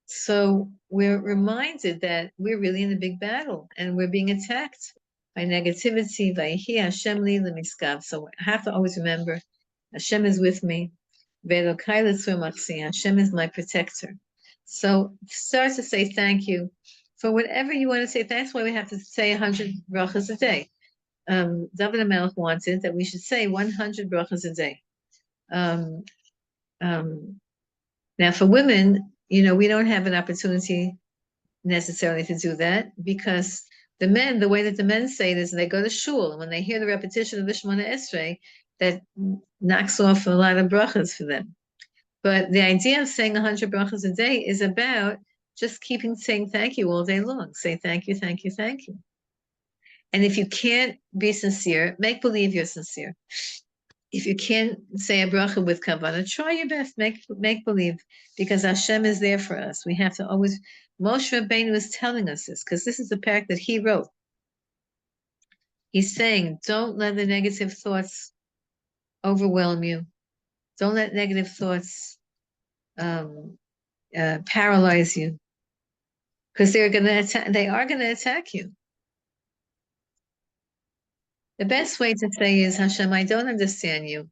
So we're reminded that we're really in a big battle and we're being attacked by negativity, Vayihi Hashem li l'miskav. So I have to always remember, Hashem is with me. Hashem is my protector. So start to say thank you for whatever you want to say. That's why we have to say 100 brachas a day. David HaMelech wanted that we should say 100 brachas a day. Now for women, we don't have an opportunity necessarily to do that because the men, the way that the men say it is they go to shul, and when they hear the repetition of the Shemona Esrei, that knocks off a lot of brachas for them. But the idea of saying 100 brachas a day is about just saying thank you all day long. Say thank you, thank you, thank you. And if you can't be sincere, make believe you're sincere. If you can't say a bracha with kavanah, try your best, make believe, because Hashem is there for us. We have to always, Moshe Rabbeinu is telling us this, because this is the parak that he wrote. He's saying, don't let the negative thoughts overwhelm you. Don't let negative thoughts paralyze you, because they are going to attack you. The best way to say is, Hashem, I don't understand you.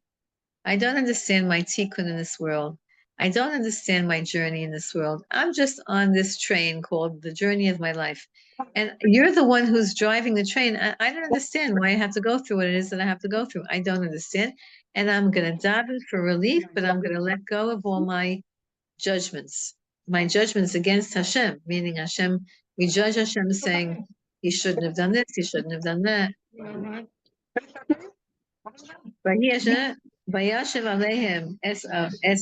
I don't understand my tikkun in this world. I don't understand my journey in this world. I'm just on this train called the journey of my life. And you're the one who's driving the train. I don't understand why I have to go through what it is that I have to go through. I don't understand. And I'm going to daven for relief, but I'm going to let go of all my judgments. My judgments against Hashem, meaning Hashem, we judge Hashem saying, he shouldn't have done this, he shouldn't have done that. Vayashiv Aleihim es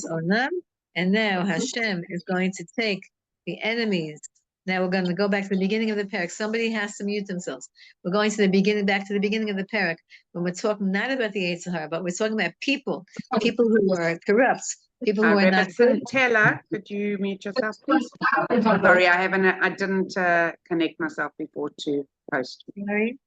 onam, and now Hashem is going to take the enemies. Now we're going to go back to the beginning of the parak. Somebody has to mute themselves. We're going to the beginning, back to the beginning of the parak, when we're talking not about the Yetzer Hara, but we're talking about people who are corrupt, people who are not good. Taylor, could you mute yourself, please? Sorry, I didn't connect myself before to post. Sorry.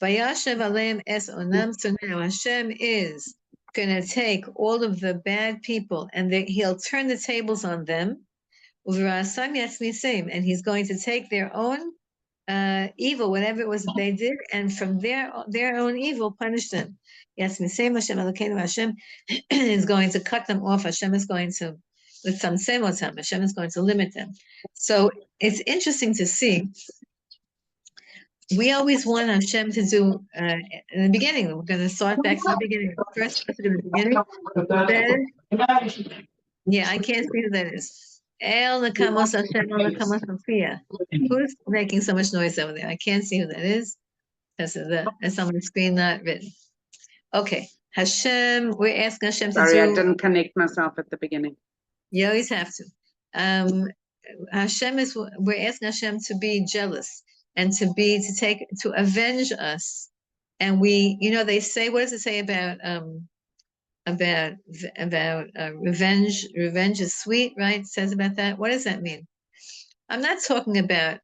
Vayashev Aleim es onam. So now Hashem is going to take all of the bad people and he'll turn the tables on them. And he's going to take their own evil, whatever it was that they did, and from their own evil punish them. Hashem is going to cut them off. Hashem is going to Hashem is going to limit them. So it's interesting to see. We always want Hashem to do in the beginning. We're going to start back to the beginning. First, at the beginning. Yeah, I can't see who that is. El Nakamos Hashem, El Nakamos Sophia. Who's making so much noise over there? I can't see who that is. That's on the screen, not written. Okay, Hashem. We're asking Hashem to do. Sorry, I didn't connect myself at the beginning. You always have to. Hashem is. We're asking Hashem to be jealous. And to avenge us, and they say, what does it say about revenge? Revenge is sweet, right? It says about that. What does that mean? I'm not talking about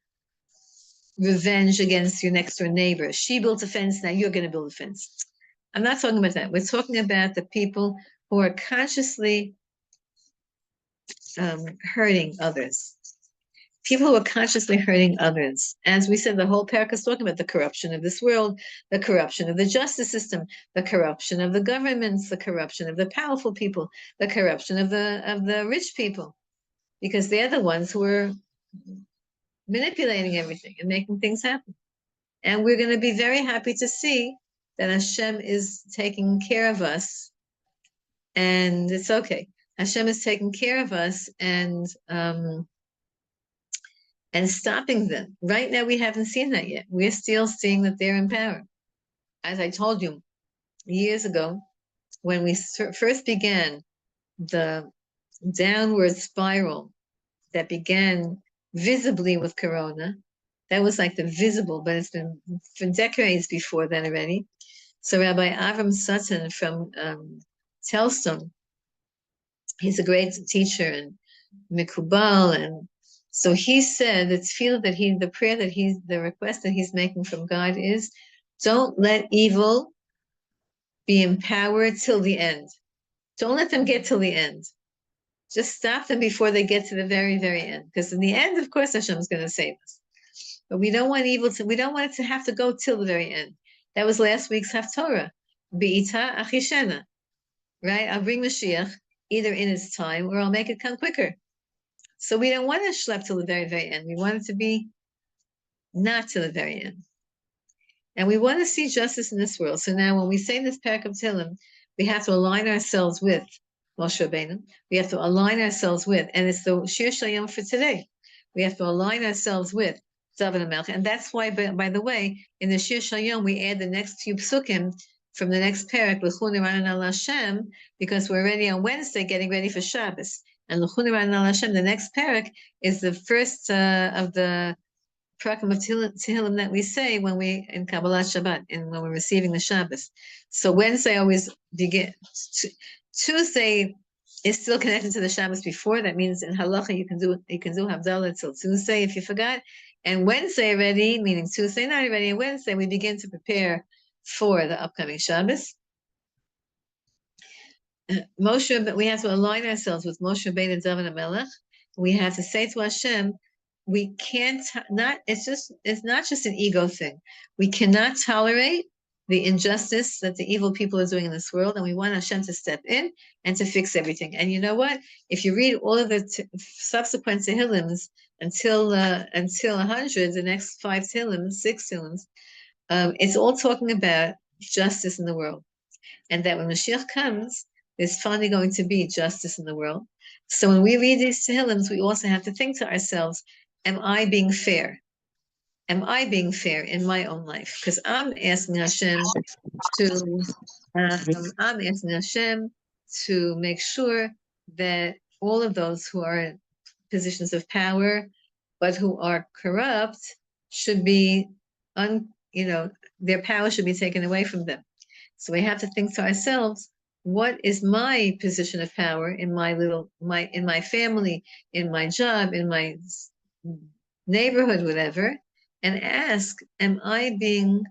revenge against your next door neighbor. She built a fence, now you're going to build a fence. I'm not talking about that. We're talking about the people who are consciously hurting others. People who are consciously hurting others. As we said, the whole parak is talking about the corruption of this world, the corruption of the justice system, the corruption of the governments, the corruption of the powerful people, the corruption of the rich people, because they're the ones who are manipulating everything and making things happen. And we're going to be very happy to see that Hashem is taking care of us, and it's okay. Hashem is taking care of us and stopping them. Right now, we haven't seen that yet. We're still seeing that they're in power. As I told you years ago, when we first began the downward spiral that began visibly with Corona, that was like the visible, but it's been for decades before then already. So Rabbi Avram Sutton from Telston, he's a great teacher and Mikubal, and so he said the request that he's making from God is, don't let evil be empowered till the end. Don't let them get till the end. Just stop them before they get to the very, very end. Because in the end, of course, Hashem is going to save us. But we don't want we don't want it to have to go till the very end. That was last week's Haftorah. Be'ita achishena. Right? I'll bring Mashiach either in its time or I'll make it come quicker. So we don't want to schlep till the very, very end. We want it to be not till the very end. And we want to see justice in this world. So now when we say this parak of Tehillim, we have to align ourselves with Moshe Rabbeinu. We have to align ourselves with, and it's the Shir Shayom for today. We have to align ourselves with David HaMelech. And that's why, by the way, in the Shir Shayom, we add the next few psukim from the next parak, L'chu Niran al Hashem, because we're already on Wednesday getting ready for Shabbos. And L'chu Niran al Hashem, the next parak, is the first of the parakim of Tehillim that we say when we in Kabbalat Shabbat, and when we're receiving the Shabbos. So Wednesday always begins. Tuesday is still connected to the Shabbos before. That means in halacha you can do Havdalah till Tuesday if you forgot. And Wednesday already, meaning Tuesday night already, and Wednesday we begin to prepare for the upcoming Shabbos. Moshe, we have to align ourselves with Moshe Rabbeinu and David HaMelech. We have to say to Hashem, it's not just an ego thing. We cannot tolerate the injustice that the evil people are doing in this world, and we want Hashem to step in and to fix everything. And you know what? If you read all of the subsequent Tehillims until 100, the next 5 Tehillims, 6 Tehillims, it's all talking about justice in the world, and that when Mashiach comes, there's finally going to be justice in the world. So when we read these Tehillims, we also have to think to ourselves, am I being fair? Am I being fair in my own life? Because I'm asking Hashem to make sure that all of those who are in positions of power, but who are corrupt, should be, their power should be taken away from them. So we have to think to ourselves, what is my position of power in my family, in my job, in my neighborhood, whatever, and ask, am I being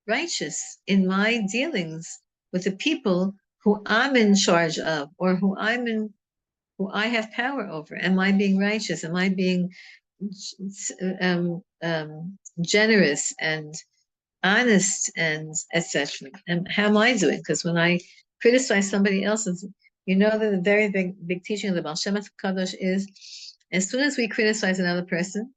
righteous in my dealings with the people who I'm in charge of, or who I have power over? Am I being righteous? Am I being generous and honest and etc.? And how am I doing? Because when I criticize somebody else's, that the very big teaching of the Baal Shem Kadosh is, as soon as we criticize another person,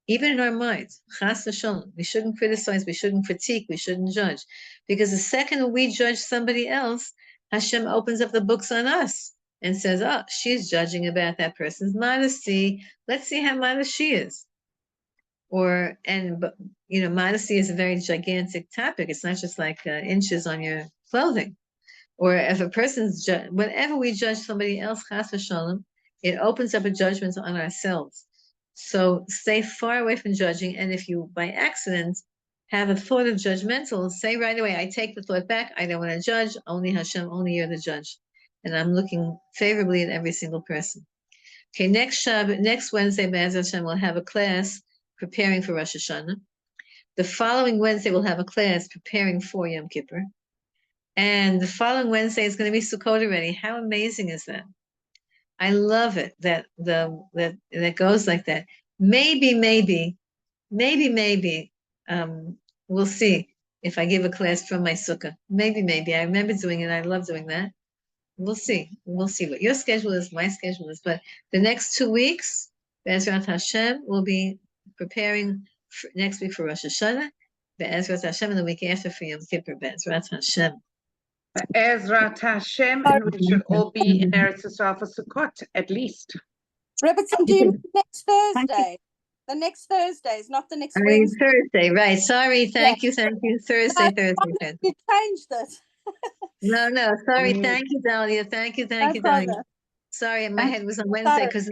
even in our minds, chas v'sholom, we shouldn't criticize, we shouldn't critique, we shouldn't judge. Because the second we judge somebody else, Hashem opens up the books on us and says, oh, she's judging about that person's modesty. Let's see how modest she is. Modesty is a very gigantic topic. It's not just like inches on your clothing. Or if a person's, whenever we judge somebody else, chas v'sholom, it opens up a judgment on ourselves. So stay far away from judging. And if you, by accident, have a thought of judgmental, say right away, I take the thought back. I don't want to judge. Only Hashem, only you're the judge. And I'm looking favorably at every single person. Okay, next Wednesday, Be'ez Hashem, we'll have a class preparing for Rosh Hashanah. The following Wednesday, we'll have a class preparing for Yom Kippur. And the following Wednesday is going to be Sukkot already. How amazing is that? I love it that goes like that. Maybe, we'll see if I give a class from my sukkah. Maybe. I remember doing it. I love doing that. We'll see what your schedule is, my schedule is. But the next 2 weeks, Be'ezrat Hashem, will be preparing next week for Rosh Hashanah, Be'ezrat Hashem, and the week after for Yom Kippur, Be'ezrat Hashem. Ezrat Hashem, and we should all be in Eretz Yisrael for Sukkot, at least. Rebbetzin, do you mean next Thursday? The next Thursday is not the next Wednesday. Thursday, right. Sorry, thank you. Thursday. You changed it. No, sorry, thank you, Dahlia. Thank you, Dahlia. Sorry, my head was on Wednesday because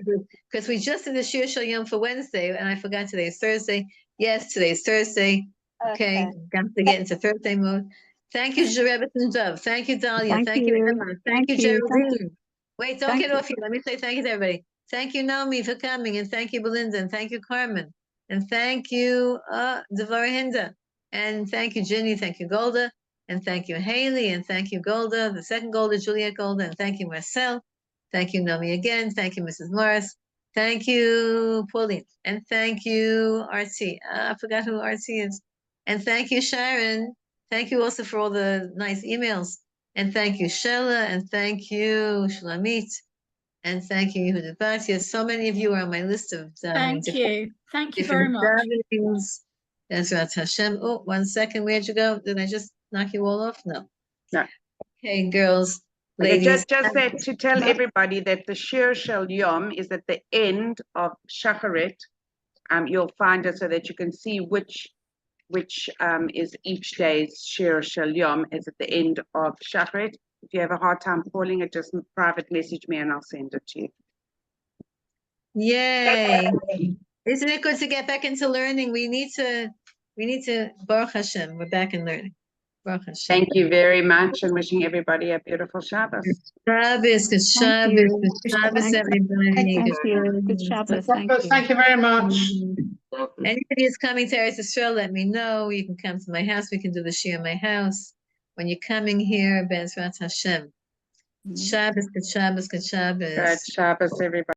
we just did the Shir Shal Yom for Wednesday, and I forgot today is Thursday. Yes, today is Thursday. Okay, got to get into Thursday mode. Thank you, Rebbetzin Dov. Thank you, Dahlia. Thank you, everyone. Thank you, Geraldine. Wait, don't get off yet. Let me say thank you to everybody. Thank you, Naomi, for coming, and thank you, Belinda, and thank you, Carmen, and thank you, Devorah Hinda, and thank you, Ginny, thank you, Golda, and thank you, Haley, and thank you, Golda, the second Golda, Juliet Golda, and thank you, Marcel. Thank you, Naomi, again. Thank you, Mrs. Morris. Thank you, Pauline, and thank you, RT. I forgot who RT is. And thank you, Sharon. Thank you also for all the nice emails. And thank you, Shella, and thank you, Shulamit. And thank you, Yehuda Batia. So many of you are on my list of Thank you very much. Ezrat Hashem. Oh, 1 second. Where'd you go? Did I just knock you all off? No. Okay, girls, ladies. Just that to tell everybody that the Shir Shel Yom is at the end of Shacharit. You'll find it so that you can see which is each day's Shir Shel Yom is at the end of Shacharit. If you have a hard time calling it, just private message me and I'll send it to you. Yay. Isn't it good to get back into learning? We need to, Baruch Hashem, we're back in learning. Baruch Hashem. Thank you very much and wishing everybody a beautiful Shabbos. Good Shabbos, everybody. Thank you. Good Shabbos. Thank you very much. Anybody who's coming to Eretz Yisrael, let me know. You can come to my house. We can do the Shir in my house. When you're coming here, Be'ezrat Hashem. Shabbos, good Shabbos, good Shabbos. Good Shabbos, everybody.